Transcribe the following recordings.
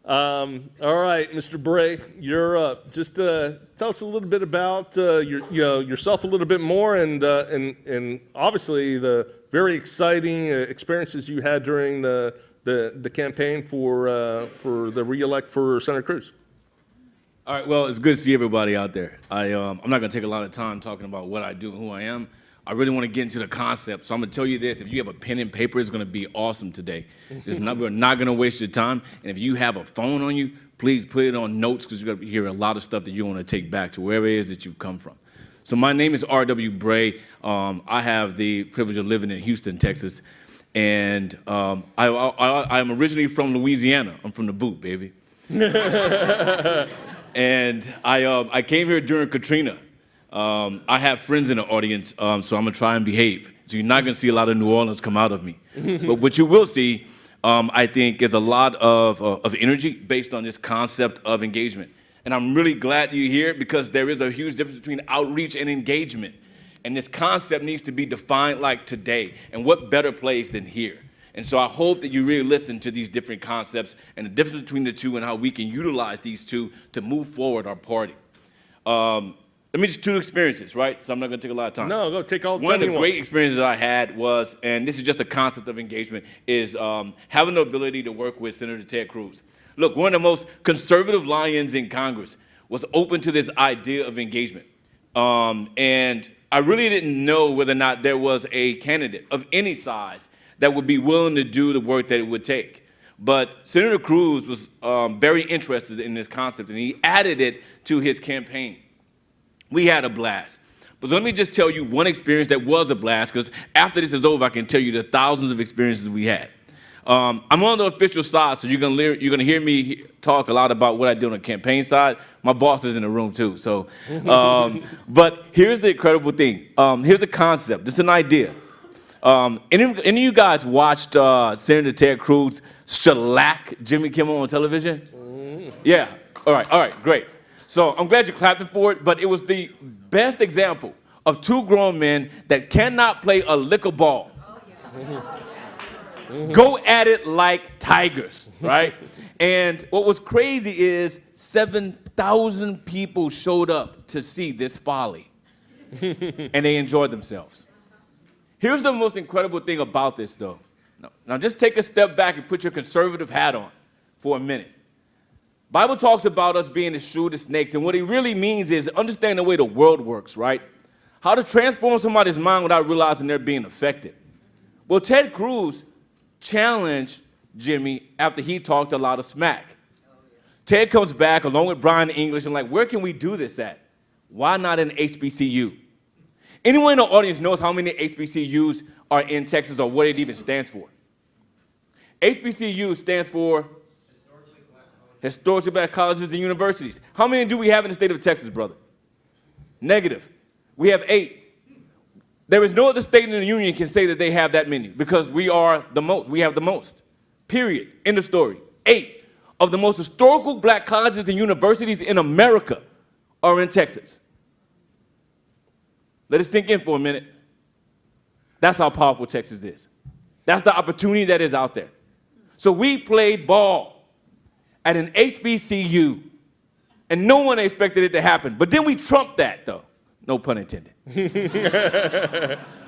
All right, Mr. Bray, you're up. Just tell us a little bit about yourself a little bit more, and obviously the very exciting experiences you had during the campaign for the re-elect for Senator Cruz. All right, well, it's good to see everybody out there. I'm not going to take a lot of time talking about what I do and who I am. I really want to get into the concept, so I'm going to tell you this. If you have a pen and paper, it's going to be awesome today. We're not going to waste your time, and if you have a phone on you, please put it on notes because you're going to hear a lot of stuff that you want to take back to wherever it is that you've come from. So my name is R.W. Bray. I have the privilege of living in Houston, Texas, and I'm originally from Louisiana. I'm from the boot, baby. And I came here during Katrina. I have friends in the audience, so I'm going to try and behave. So you're not going to see a lot of New Orleans come out of me. But what you will see, I think, is a lot of energy based on this concept of engagement. And I'm really glad you're here because there is a huge difference between outreach and engagement. And this concept needs to be defined like today. And what better place than here? And so I hope that you really listen to these different concepts and the difference between the two and how we can utilize these two to move forward our party. Let me just two experiences, right? So I'm not going to take a lot of time. No, go take all the time. One of the great experiences I had was, and this is just a concept of engagement, is having the ability to work with Senator Ted Cruz. Look, one of the most conservative lions in Congress was open to this idea of engagement. And I really didn't know whether or not there was a candidate of any size that would be willing to do the work that it would take. But Senator Cruz was very interested in this concept, and he added it to his campaign. We had a blast. But let me just tell you one experience that was a blast, because after this is over, I can tell you the thousands of experiences we had. I'm on the official side, so you're gonna hear me talk a lot about what I do on the campaign side. My boss is in the room too. So, but here's the incredible thing. Here's the concept. This is an idea. Any of you guys watched Senator Ted Cruz shellac Jimmy Kimmel on television? Yeah. All right, great. So I'm glad you're clapping for it, but it was the best example of two grown men that cannot play a lick of ball. Go at it like tigers, right? And what was crazy is 7,000 people showed up to see this folly, and they enjoyed themselves. Here's the most incredible thing about this, though. Now just take a step back and put your conservative hat on for a minute. Bible talks about us being as shrewd as snakes, and what it really means is understand the way the world works, right? How to transform somebody's mind without realizing they're being affected. Well, Ted Cruz challenged Jimmy after he talked a lot of smack. Ted comes back along with Brian English and like, where can we do this at? Why not in HBCU? Anyone in the audience knows how many HBCUs are in Texas or what it even stands for? HBCU stands for Historically Black Colleges and Universities. How many do we have in the state of Texas, brother? Negative. We have 8. There is no other state in the union can say that they have that many because we are the most. We have the most. Period. End of story. 8 of the most historical black colleges and universities in America are in Texas. Let it sink in for a minute. That's how powerful Texas is. That's the opportunity that is out there. So we played ball at an HBCU, and no one expected it to happen. But then we trumped that, though. No pun intended.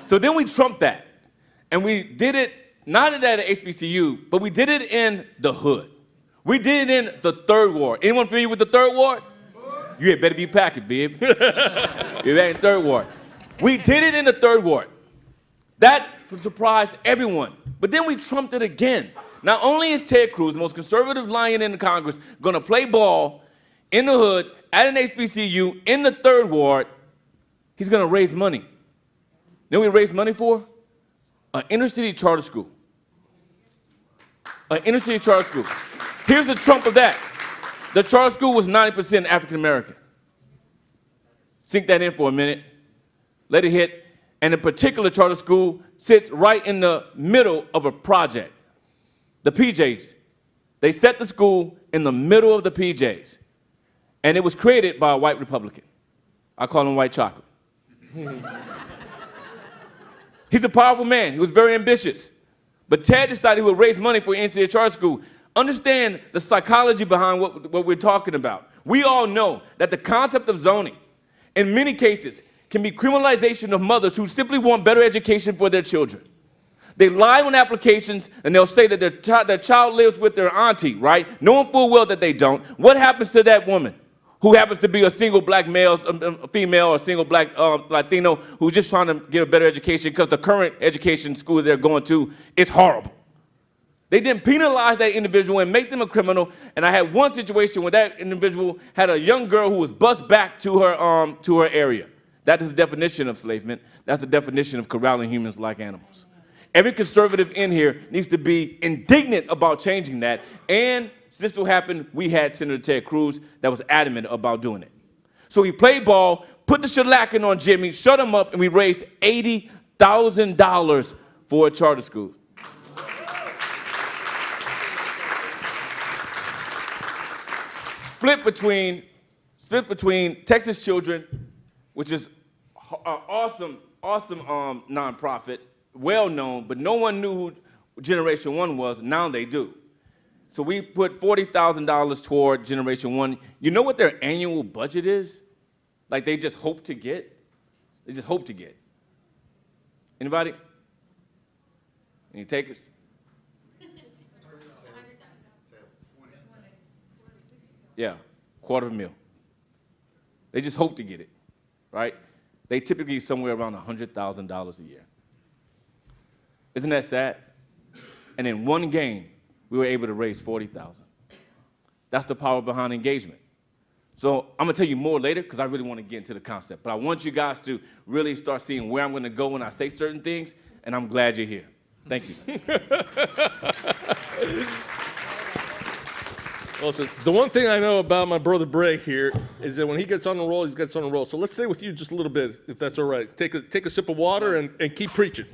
So then we trumped that. And we did it not at an HBCU, but we did it in the hood. We did it in the 3rd Ward. Anyone familiar with the 3rd Ward? You had better be packing, babe. You're in the 3rd Ward. We did it in the 3rd Ward. That surprised everyone. But then we trumped it again. Not only is Ted Cruz, the most conservative lion in the Congress, going to play ball in the hood at an HBCU in the 3rd Ward, he's going to raise money. You know what we raised money for? An inner-city charter school. An inner-city charter school. Here's the trump of that. The charter school was 90% African-American. Sink that in for a minute. Let it hit. And the particular charter school sits right in the middle of a project. The PJs. They set the school in the middle of the PJs. And it was created by a white Republican. I call him white chocolate. He's a powerful man. He was very ambitious. But Ted decided he would raise money for inner-city charter school. understand the psychology behind what we're talking about. We all know that the concept of zoning, in many cases, can be criminalization of mothers who simply want better education for their children. They lie on applications, and they'll say that their child lives with their auntie, right? Knowing full well that they don't. What happens to that woman who happens to be a single black male, a female, or a single black Latino who's just trying to get a better education because the current education school they're going to is horrible? They didn't penalize that individual and make them a criminal. And I had one situation where that individual had a young girl who was bused back to her area. That is the definition of enslavement. That's the definition of corralling humans like animals. Every conservative in here needs to be indignant about changing that. And this will happen. We had Senator Ted Cruz that was adamant about doing it. So he played ball, put the shellacking on Jimmy, shut him up, and we raised $80,000 for a charter school. Split between Texas Children, which is an awesome nonprofit, well known, but no one knew who Generation 1 was. Now they do. So we put $40,000 toward Generation 1. You know what their annual budget is? Like they just hope to get? They just hope to get. Anybody? Any takers? Yeah, $250,000. They just hope to get it, right? They typically somewhere around $100,000 a year. Isn't that sad? And in one game, we were able to raise $40,000. That's the power behind engagement. So I'm gonna tell you more later because I really want to get into the concept. But I want you guys to really start seeing where I'm gonna go when I say certain things, and I'm glad you're here. Thank you. Listen, the one thing I know about my brother Bray here is that when he gets on the roll, he gets on the roll. So let's stay with you just a little bit, if that's all right. Take a sip of water and keep preaching.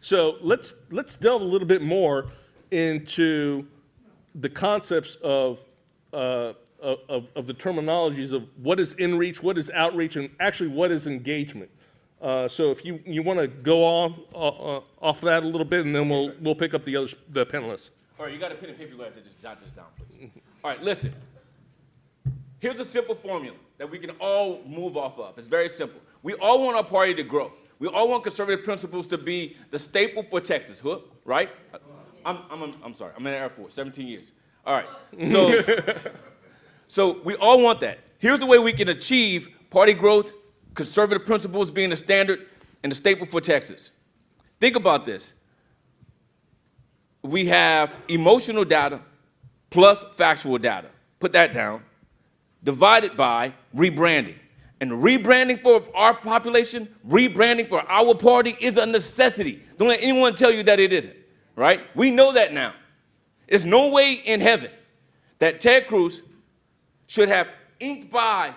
So let's delve a little bit more into the concepts of the terminologies of what is in-reach, what is outreach, and actually what is engagement. So if you want to go on off that a little bit, and then we'll pick up the panelists. All right, you got a pen and paper. You're going to have to just jot this down, please. All right, listen. Here's a simple formula that we can all move off of. It's very simple. We all want our party to grow. We all want conservative principles to be the staple for Texas, right? I'm sorry. I'm in the Air Force, 17 years. All right. So we all want that. Here's the way we can achieve party growth, conservative principles being the standard and the staple for Texas. Think about this. We have emotional data plus factual data. Put that down. Divided by rebranding. And rebranding for our population, rebranding for our party is a necessity. Don't let anyone tell you that it isn't, right? We know that now. There's no way in heaven that Ted Cruz should have inked by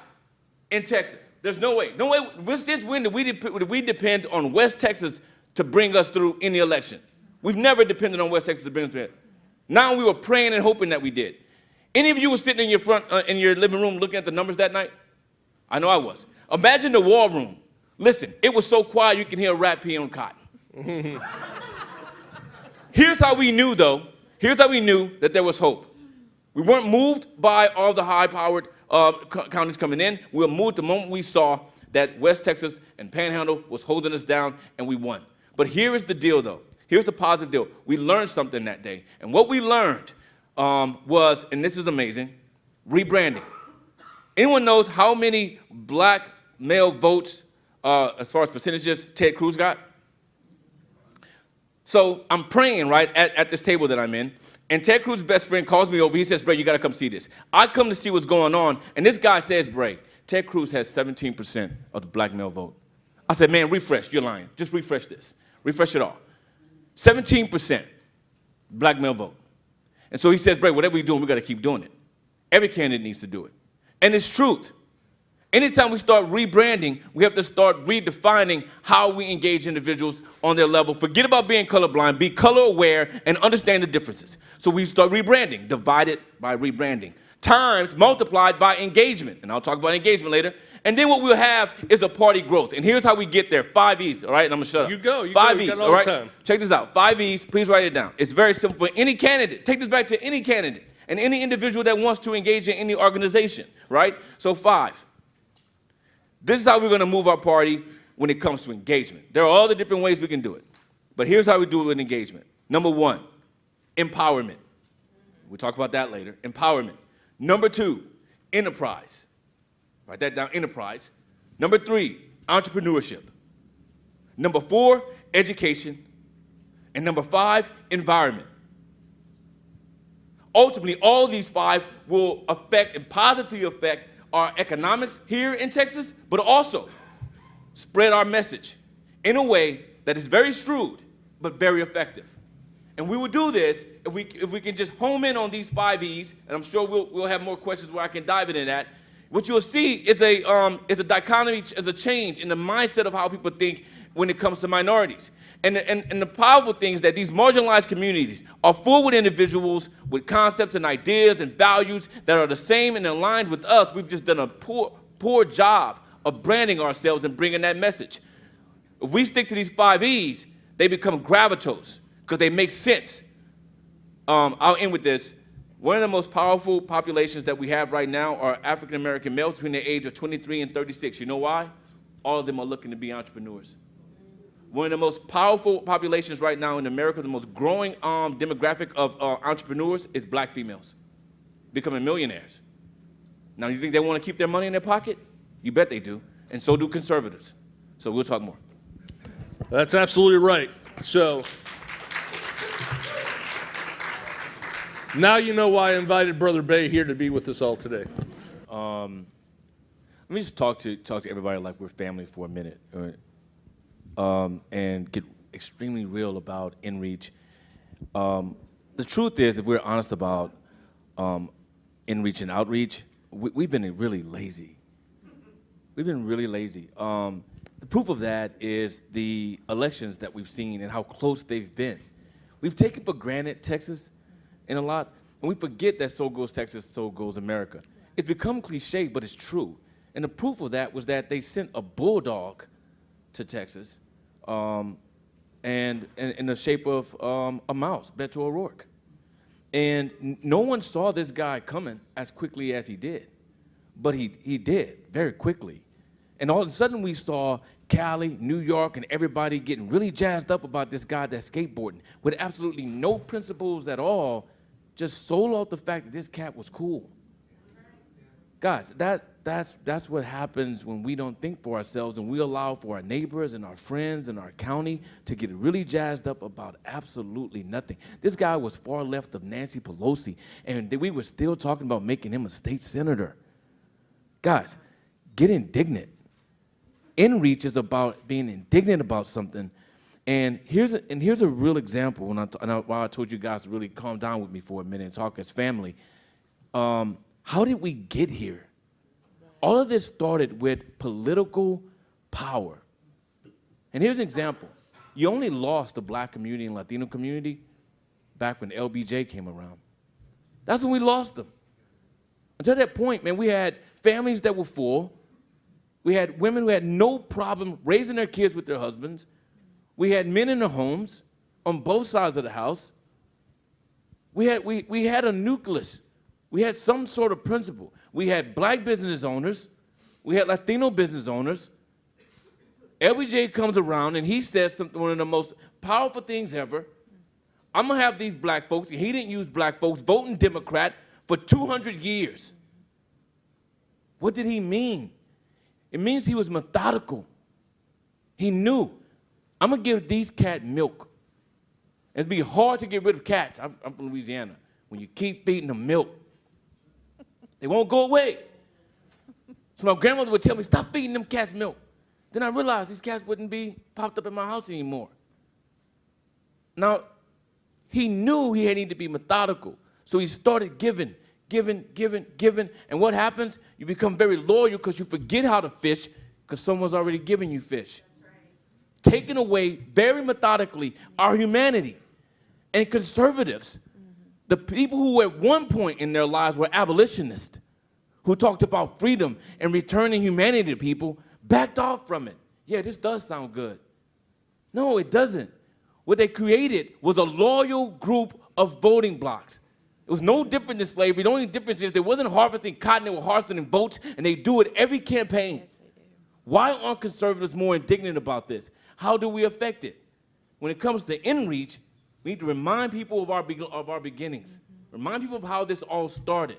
in Texas. There's no way. No way. Since when did we depend on West Texas to bring us through any election? We've never depended on West Texas to bring us through. Now we were praying and hoping that we did. Any of you were sitting in your in your living room looking at the numbers that night? I know I was. Imagine the war room. Listen, it was so quiet you can hear a rat pee on cotton. Here's how we knew, though. Here's how we knew that there was hope. We weren't moved by all the high-powered counties coming in. We were moved the moment we saw that West Texas and Panhandle was holding us down, and we won. But here is the deal, though. Here's the positive deal. We learned something that day. And what we learned was, and this is amazing, rebranding. Anyone knows how many black male votes, as far as percentages, Ted Cruz got? So I'm praying, right, at this table that I'm in, and Ted Cruz's best friend calls me over. He says, Bray, you got to come see this. I come to see what's going on, and this guy says, Bray, Ted Cruz has 17% of the black male vote. I said, man, refresh. You're lying. Just refresh this. Refresh it all. 17% black male vote. And so he says, Bray, whatever we're doing, we got to keep doing it. Every candidate needs to do it. And it's truth. Anytime we start rebranding, we have to start redefining how we engage individuals on their level. Forget about being colorblind, be color aware, and understand the differences. So we start rebranding, divided by rebranding, times multiplied by engagement. And I'll talk about engagement later. And then what we'll have is a party growth. And here's how we get there. 5 E's, all right? And I'm going to shut up. You go. You 5 go. You E's, got all all right? the time. Check this out. 5 E's. Please write it down. It's very simple for any candidate. Take this back to any candidate and any individual that wants to engage in any organization, right? So 5. This is how we're going to move our party when it comes to engagement. There are all the different ways we can do it. But here's how we do it with engagement. Number 1, empowerment. We'll talk about that later. Empowerment. Number 2, enterprise. Write that down, enterprise. Number 3, entrepreneurship. Number 4, education. And number 5, environment. Ultimately, all these 5 will affect and positively affect our economics here in Texas, but also spread our message in a way that is very shrewd, but very effective. And we will do this if we can just home in on these 5 E's, and I'm sure we'll have more questions where I can dive into that. What you'll see is a dichotomy, is a change in the mindset of how people think when it comes to minorities. And the powerful thing is that these marginalized communities are full with individuals with concepts and ideas and values that are the same and aligned with us. We've just done a poor job of branding ourselves and bringing that message. If we stick to these 5 E's, they become gravitos because they make sense. I'll end with this. One of the most powerful populations that we have right now are African American males between the age of 23 and 36. You know why? All of them are looking to be entrepreneurs. One of the most powerful populations right now in America, the most growing demographic of entrepreneurs is black females becoming millionaires. Now, you think they want to keep their money in their pocket? You bet they do, and so do conservatives. So we'll talk more. That's absolutely right. So now you know why I invited Brother Bay here to be with us all today. Let me just talk to everybody like we're family for a minute. And get extremely real about InReach. The truth is, if we're honest about InReach and outreach, we've been really lazy. We've been really lazy. The proof of that is the elections that we've seen and how close they've been. We've taken for granted Texas in a lot, and we forget that so goes Texas, so goes America. It's become cliche, but it's true. And the proof of that was that they sent a bulldog to Texas, and in the shape of a mouse, Beto O'Rourke. And no one saw this guy coming as quickly as he did, but he did very quickly. And all of a sudden we saw Cali, New York, and everybody getting really jazzed up about this guy that's skateboarding with absolutely no principles at all, just sold out the fact that this cat was cool. Guys, that's what happens when we don't think for ourselves and we allow for our neighbors and our friends and our county to get really jazzed up about absolutely nothing. This guy was far left of Nancy Pelosi, and we were still talking about making him a state senator. Guys, get indignant. InReach is about being indignant about something. And here's a real example, while I told you guys to really calm down with me for a minute and talk as family. How did we get here? All of this started with political power. And here's an example. You only lost the black community and Latino community back when LBJ came around. That's when we lost them. Until that point, man, we had families that were full. We had women who had no problem raising their kids with their husbands. We had men in their homes on both sides of the house. We had a nucleus. We had some sort of principle. We had black business owners. We had Latino business owners. LBJ comes around and he says something, one of the most powerful things ever. I'm going to have these black folks, and he didn't use black folks, voting Democrat for 200 years. What did he mean? It means he was methodical. He knew, I'm going to give these cats milk. It'd be hard to get rid of cats. I'm from Louisiana. When you keep feeding them milk, they won't go away. So my grandmother would tell me, stop feeding them cats milk. Then I realized these cats wouldn't be popped up in my house anymore. Now, he knew he needed to be methodical. So he started giving. And what happens? You become very loyal because you forget how to fish because someone's already given you fish. That's right. Taking away very methodically our humanity. And conservatives, the people who at one point in their lives were abolitionists, who talked about freedom and returning humanity to people, backed off from it. Yeah, this does sound good. No, it doesn't. What they created was a loyal group of voting blocks. It was no different than slavery. The only difference is they wasn't harvesting cotton, they were harvesting votes, and they do it every campaign. Yes, they do. Why aren't conservatives more indignant about this? How do we affect it? When it comes to in-reach, we need to remind people of our beginnings. Remind people of how this all started.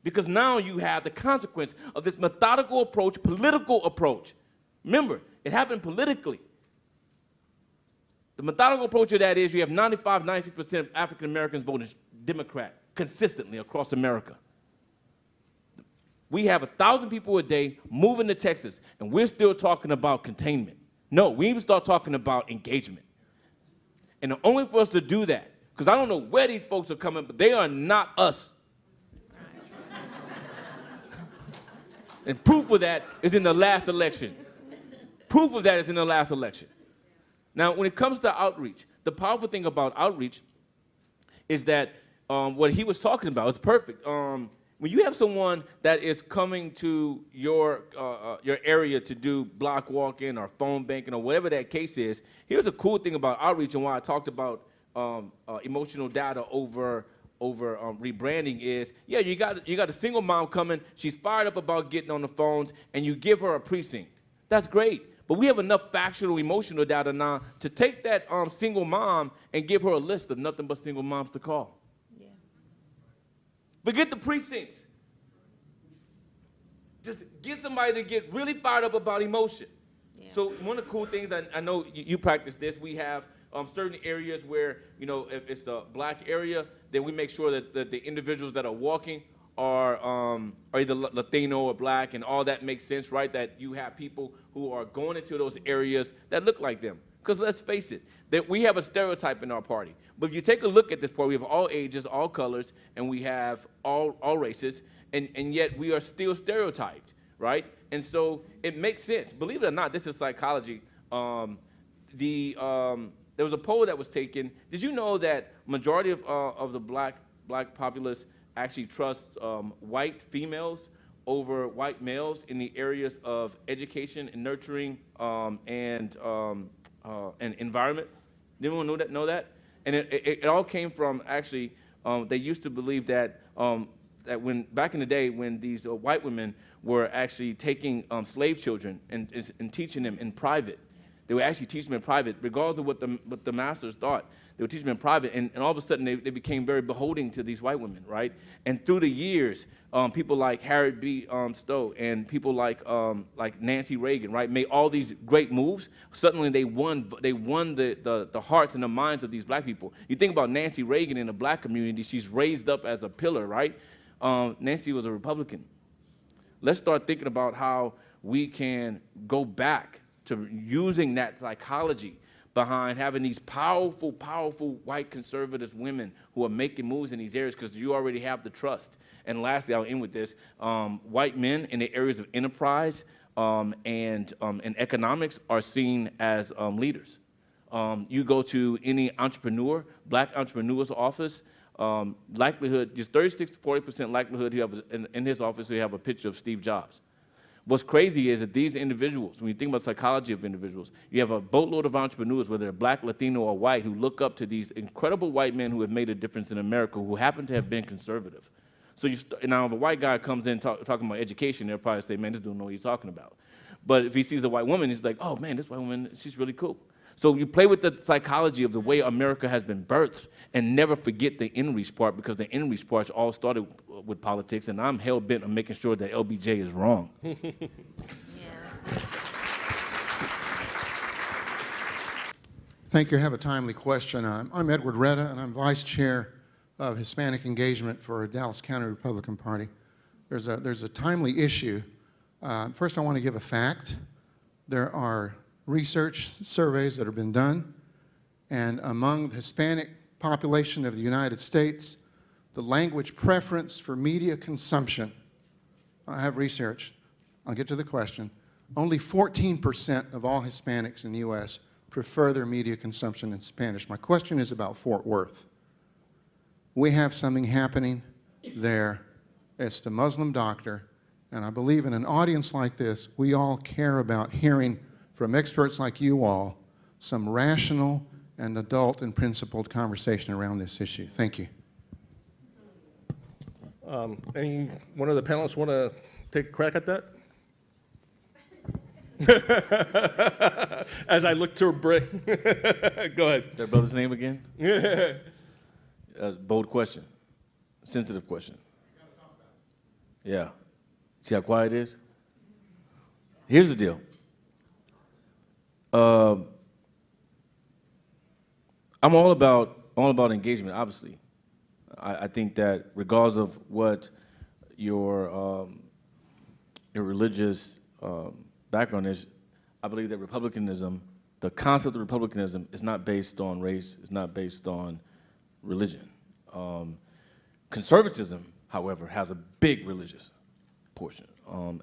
Because now you have the consequence of this methodical approach, political approach. Remember, it happened politically. The methodical approach of that is you have 95, 96% of African Americans voting Democrat consistently across America. We have 1,000 people a day moving to Texas, and we're still talking about containment. No, we need to start talking about engagement. And the only for us to do that, because I don't know where these folks are coming, but they are not us. And proof of that is in the last election. Proof of that is in the last election. Now, when it comes to outreach, the powerful thing about outreach is that what he was talking about is perfect. When you have someone that is coming to your area to do block walking or phone banking or whatever that case is, here's a cool thing about outreach and why I talked about emotional data over rebranding is, yeah, you got a single mom coming, she's fired up about getting on the phones, and you give her a precinct. That's great. But we have enough factual emotional data now to take that single mom and give her a list of nothing but single moms to call. Yeah. Forget the precincts. Just get somebody to get really fired up about emotion. Yeah. So one of the cool things, I know you practice this, we have certain areas where, if it's the black area, then we make sure that the individuals that are walking are either Latino or black, and all that makes sense, right? That you have people who are going into those areas that look like them. Because let's face it, that we have a stereotype in our party. But if you take a look at this party, we have all ages, all colors, and we have all races, and yet we are still stereotyped, right? And so it makes sense. Believe it or not, this is psychology. There was a poll that was taken. Did you know that majority of the black populace actually trust white females over white males in the areas of education and nurturing and environment? Anyone know that? And it all came from actually they used to believe that that when back in the day when these white women were actually taking slave children and teaching them in private. They would actually teach them in private, regardless of what the masters thought. They would teach them in private, and all of a sudden they became very beholden to these white women, right? And through the years, people like Harriet B. Stowe and people like Nancy Reagan, right, made all these great moves. Suddenly they won the hearts and the minds of these black people. You think about Nancy Reagan in the black community, she's raised up as a pillar, right? Nancy was a Republican. Let's start thinking about how we can go back to using that psychology behind having these powerful, powerful white conservative women who are making moves in these areas because you already have the trust. And lastly, I'll end with this. White men in the areas of enterprise and economics are seen as leaders. You go to any entrepreneur, black entrepreneur's office, likelihood, there's 36 to 40% likelihood you have in his office you have a picture of Steve Jobs. What's crazy is that these individuals, when you think about psychology of individuals, you have a boatload of entrepreneurs, whether they're black, Latino, or white, who look up to these incredible white men who have made a difference in America, who happen to have been conservative. So now if a white guy comes in talking about education, they'll probably say, man, this dude don't know what he's talking about. But if he sees a white woman, he's like, oh man, this white woman, she's really cool. So you play with the psychology of the way America has been birthed and never forget the in-reach part, because the in-reach parts all started with politics, and I'm hell-bent on making sure that LBJ is wrong. Yeah, that's good. Thank you. I have a timely question. I'm Edward Retta, and I'm Vice Chair of Hispanic Engagement for Dallas County Republican Party. There's a timely issue. First, I want to give a fact. There are research surveys that have been done, and among the Hispanic population of the United States, the language preference for media consumption, I have research, I'll get to the question, only 14% of all Hispanics in the U.S. prefer their media consumption in Spanish. My question is about Fort Worth. We have something happening there. It's the Muslim doctor And I believe in an audience like this, we all care about hearing from experts like you all some rational and adult and principled conversation around this issue. Thank you. Any one of the panelists want to take a crack at that? As I look to Bray. Go ahead. That brother's name again? Bold question. Sensitive question. Yeah. See how quiet it is? Here's the deal. I'm all about engagement, obviously. I think that regardless of what your religious background is, I believe that republicanism, the concept of republicanism, is not based on race, it's not based on religion. Conservatism, however, has a big religious portion,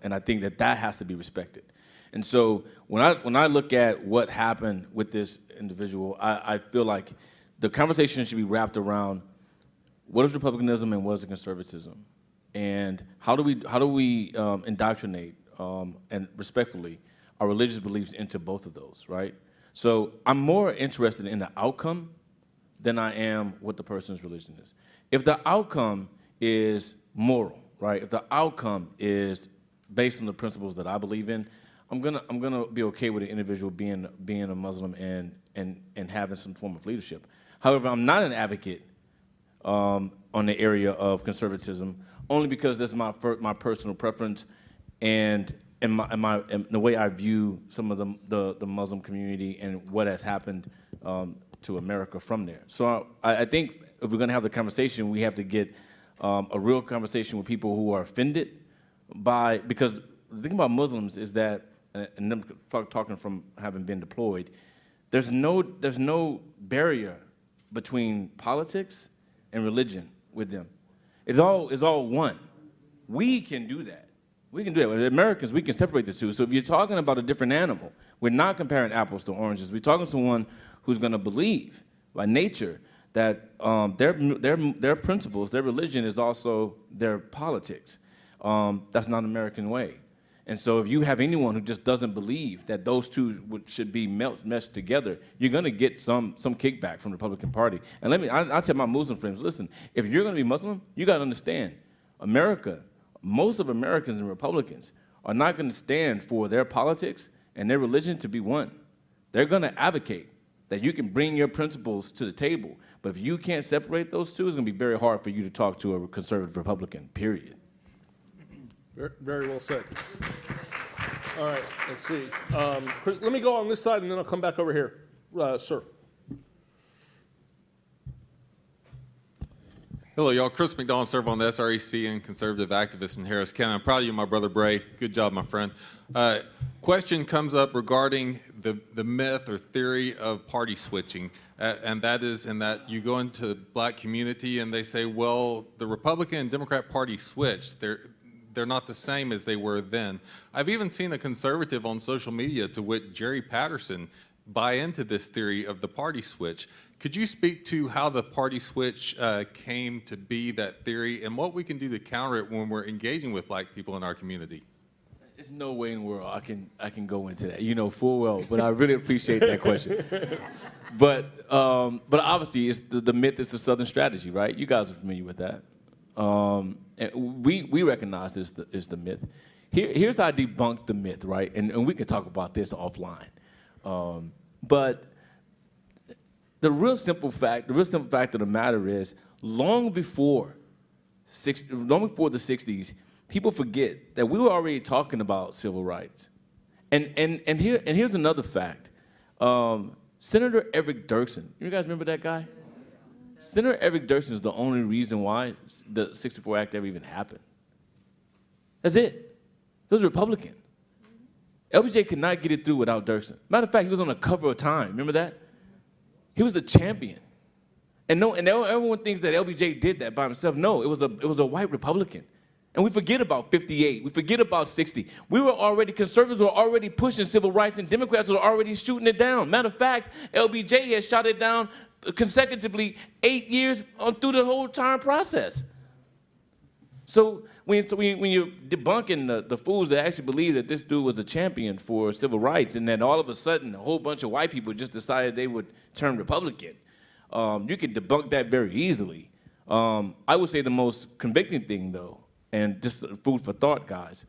and I think that has to be respected. And so when I look at what happened with this individual, I feel like the conversation should be wrapped around what is republicanism and what is conservatism, and how do we indoctrinate and respectfully our religious beliefs into both of those, right? So I'm more interested in the outcome than I am what the person's religion is. If the outcome is moral, right? If the outcome is based on the principles that I believe in, I'm gonna be okay with an individual being a Muslim and having some form of leadership. However, I'm not an advocate on the area of conservatism, only because that's my personal preference and the way I view some of the Muslim community and what has happened to America from there. So I think if we're gonna have the conversation, we have to get a real conversation with people who are offended because the thing about Muslims is that, and I'm talking from having been deployed, there's no barrier between politics and religion with them. It's all one. We can do that. We can do that. As Americans, we can separate the two. So if you're talking about a different animal, we're not comparing apples to oranges. We're talking to someone who's going to believe by nature that their principles, their religion is also their politics. That's not an American way. And so if you have anyone who just doesn't believe that those two should be meshed together, you're going to get some kickback from the Republican Party. And I tell my Muslim friends, listen, if you're going to be Muslim, you got to understand, most of Americans and Republicans are not going to stand for their politics and their religion to be one. They're going to advocate that you can bring your principles to the table. But if you can't separate those two, it's going to be very hard for you to talk to a conservative Republican, period. Very well said. All right, let's see. Chris, let me go on this side, and then I'll come back over here. Sir. Hello, y'all. Chris McDonald, serve on the SREC and conservative activist in Harris County. I'm proud of you, my brother Bray. Good job, my friend. Question comes up regarding the myth or theory of party switching, and that is in that you go into the black community and they say, well, the Republican and Democrat Party switched. They're not the same as they were then. I've even seen a conservative on social media, to wit Jerry Patterson, buy into this theory of the party switch. Could you speak to how the party switch came to be that theory and what we can do to counter it when we're engaging with black people in our community? There's no way in the world I can go into that, you know full well, but I really appreciate that question. But obviously, it's the myth is the Southern strategy, right? You guys are familiar with that. And we recognize this is the myth. Here's how I debunk the myth, right? And we can talk about this offline. But the real simple fact of the matter is, long before the 60s, people forget that we were already talking about civil rights. And here's another fact. Senator Eric Dirksen, you guys remember that guy? Senator Eric Dirksen is the only reason why the 64 Act ever even happened. That's it. He was a Republican. LBJ could not get it through without Dirksen. Matter of fact, he was on the cover of Time. Remember that? He was the champion. And everyone thinks that LBJ did that by himself. No, it was a white Republican. And we forget about 58. We forget about 60. Conservatives were already pushing civil rights, and Democrats were already shooting it down. Matter of fact, LBJ has shot it down consecutively 8 years through the whole time process. So when you're debunking the fools that actually believe that this dude was a champion for civil rights, and then all of a sudden a whole bunch of white people just decided they would turn Republican, you can debunk that very easily. I would say the most convicting thing, though, and just food for thought, guys.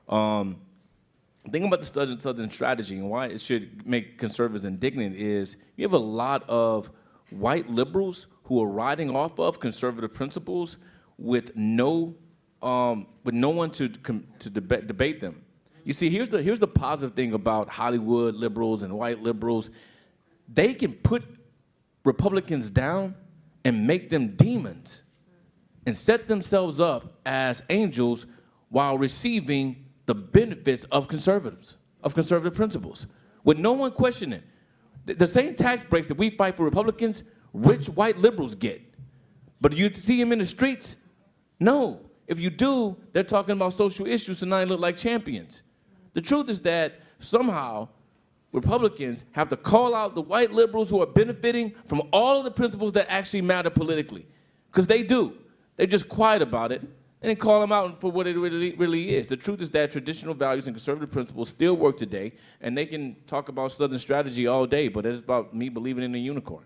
Thinking about the Southern strategy and why it should make conservatives indignant is you have a lot of white liberals who are riding off of conservative principles with no one to debate them. You see, here's the positive thing about Hollywood liberals and white liberals. They can put Republicans down and make them demons and set themselves up as angels while receiving the benefits of conservatives, of conservative principles, with no one questioning. The same tax breaks that we fight for Republicans, rich white liberals get. But do you see them in the streets? No. If you do, they're talking about social issues, so now they look like champions. The truth is that somehow Republicans have to call out the white liberals who are benefiting from all of the principles that actually matter politically, because they do. They're just quiet about it, and then call them out for what it really is. The truth is that traditional values and conservative principles still work today, and they can talk about Southern strategy all day, but it's about me believing in a unicorn.